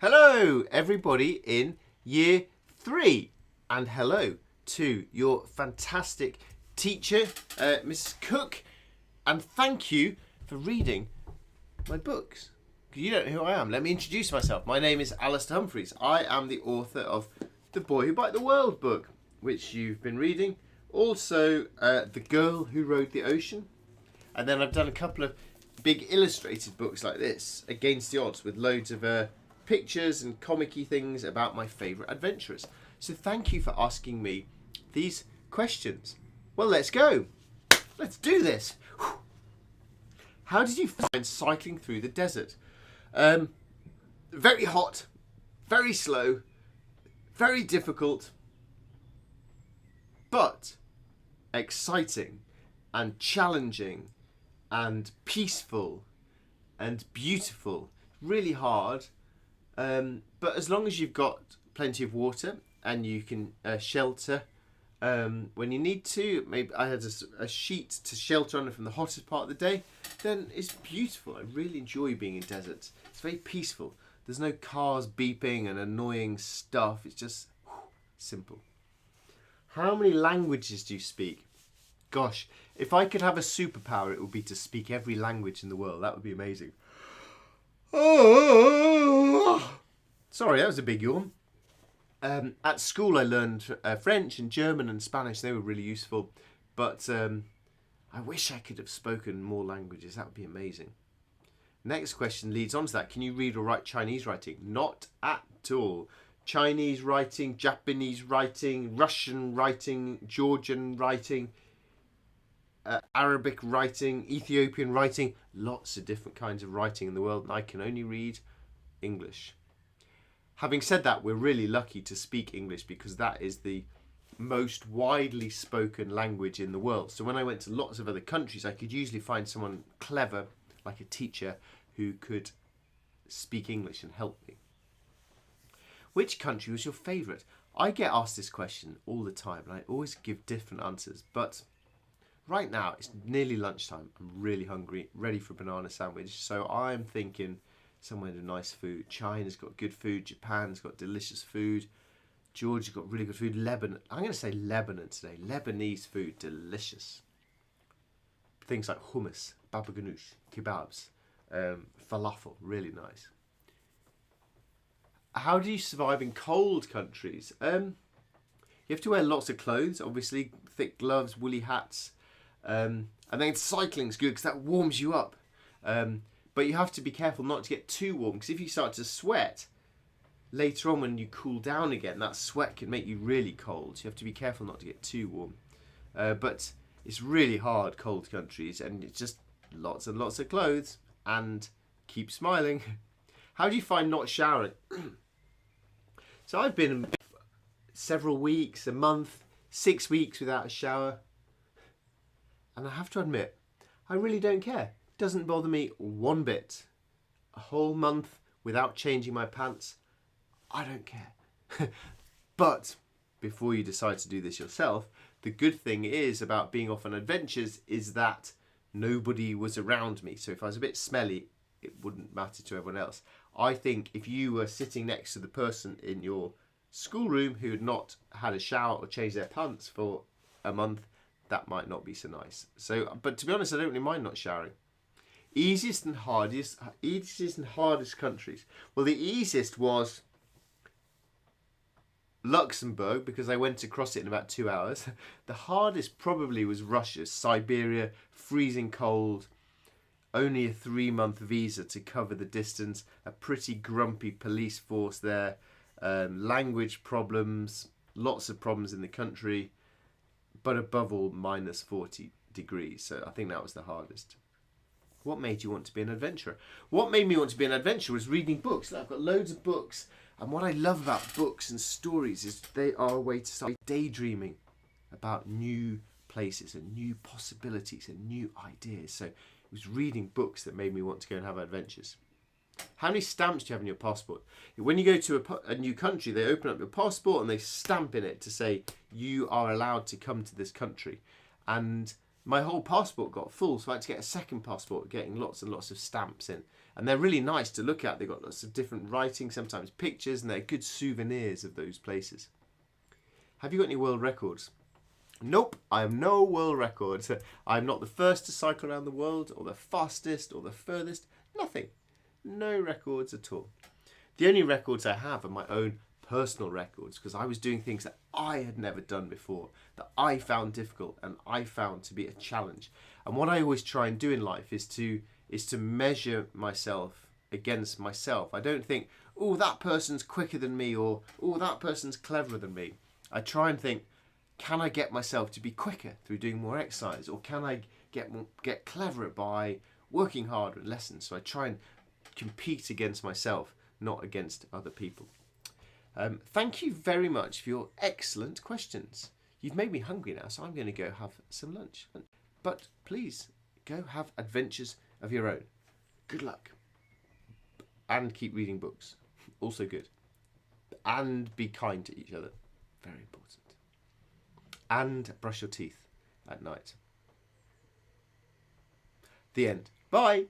Hello, everybody in year 3, and hello to your fantastic teacher, Mrs. Cook, and thank you for reading my books. You don't know who I am. Let me introduce myself. My name is Alistair Humphreys. I am the author of The Boy Who Biked the World book, which you've been reading. Also, The Girl Who Rode the Ocean. And then I've done a couple of big illustrated books like this, Against the Odds, with loads of pictures and comic-y things about my favourite adventurers. So thank you for asking me these questions. Well, let's go. Let's do this. How did you find cycling through the desert? Very hot, very slow, very difficult, but exciting and challenging and peaceful and beautiful. Really hard, but as long as you've got plenty of water and you can shelter when you need to, maybe I had a sheet to shelter under from the hottest part of the day, then it's beautiful. I really enjoy being in deserts. It's very peaceful. There's no cars beeping and annoying stuff. It's just simple. How many languages do you speak? Gosh, if I could have a superpower, it would be to speak every language in the world. That would be amazing. Oh, sorry, that was a big yawn. At school, I learned French and German and Spanish. They were really useful. But I wish I could have spoken more languages. That would be amazing. Next question leads on to that. Can you read or write Chinese writing? Not at all. Chinese writing, Japanese writing, Russian writing, Georgian writing, Arabic writing, Ethiopian writing. Lots of different kinds of writing in the world. And I can only read English. Having said that, we're really lucky to speak English because that is the most widely spoken language in the world. So when I went to lots of other countries, I could usually find someone clever, like a teacher, who could speak English and help me. Which country was your favourite? I get asked this question all the time and I always give different answers. But right now, it's nearly lunchtime. I'm really hungry, ready for a banana sandwich. So I'm thinking somewhere with nice food. China's got good food. Japan's got delicious food. Georgia's got really good food. Lebanon. I'm going to say Lebanon today. Lebanese food, delicious. Things like hummus, baba ganoush, kebabs, falafel, really nice. How do you survive in cold countries? You have to wear lots of clothes, obviously, thick gloves, woolly hats. And then cycling's good because that warms you up. But you have to be careful not to get too warm because if you start to sweat, later on when you cool down again, that sweat can make you really cold. So you have to be careful not to get too warm. But it's really hard, cold countries, and it's just lots and lots of clothes and keep smiling. How do you find not showering? So I've been several weeks, a month, 6 weeks without a shower. And I have to admit, I really don't care. It doesn't bother me one bit. A whole month without changing my pants, I don't care. But before you decide to do this yourself, the good thing is about being off on adventures is that nobody was around me. So if I was a bit smelly, it wouldn't matter to everyone else. I think if you were sitting next to the person in your schoolroom who had not had a shower or changed their pants for a month, that might not be so nice. So, but to be honest, I don't really mind not showering. Easiest and hardest countries. Well, the easiest was Luxembourg because I went across it in about 2 hours. The hardest probably was Russia, Siberia, freezing cold. Only a 3-month visa to cover the distance. A pretty grumpy police force there. Language problems. Lots of problems in the country. But above all, minus 40 degrees. So I think that was the hardest. What made you want to be an adventurer? What made me want to be an adventurer was reading books. I've got loads of books. And what I love about books and stories is they are a way to start daydreaming about new places and new possibilities and new ideas. So it was reading books that made me want to go and have adventures. How many stamps do you have in your passport? When you go to a new country, they open up your passport and they stamp in it to say you are allowed to come to this country. And my whole passport got full, so I had to get a second passport, getting lots and lots of stamps in. And they're really nice to look at. They've got lots of different writing, sometimes pictures, and they're good souvenirs of those places. Have you got any world records? Nope, I have no world records. I'm not the first to cycle around the world, or the fastest, or the furthest. Nothing. No records at all. The only records I have are my own personal records, because I was doing things that I had never done before, that I found difficult and I found to be a challenge. And what I always try and do in life is to measure myself against myself. I don't think, oh, that person's quicker than me, or oh, that person's cleverer than me. I try and think, can I get myself to be quicker through doing more exercise, or can I get cleverer by working harder at lessons? So I try and compete against myself, not against other people. Thank you very much for your excellent questions. You've made me hungry now, so I'm going to go have some lunch. But please, go have adventures of your own. Good luck. And keep reading books. Also good. And be kind to each other. Very important. And brush your teeth at night. The end. Bye.